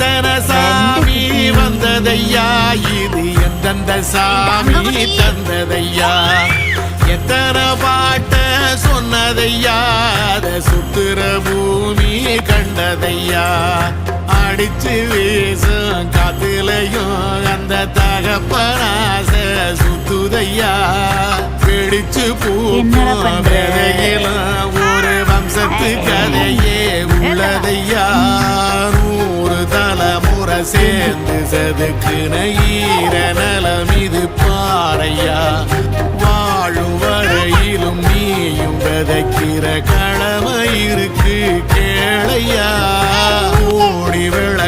எத்தனை சாமி வந்ததையா இது எந்தெந்த சாமி தந்ததையா எத்தனை பாட்ட சொன்னதையா அத சுத்துற பூமி கண்டதையா அடிச்சு வீசும் காத்துலையும் அந்த தகப்பனாச சுத்துதையா பிடிச்சு பூக்கும் விதையிலும் ஒரு வம்சத்து கதையே உள்ளதையா நூறு தலைமுறை சேர்ந்து செதுக்குன ஈர நலம் இது பாறையா வாழும் வரையிலும் நீயும் விதைக்கிற கடமை இருக்கு கேளையா ஓடி விள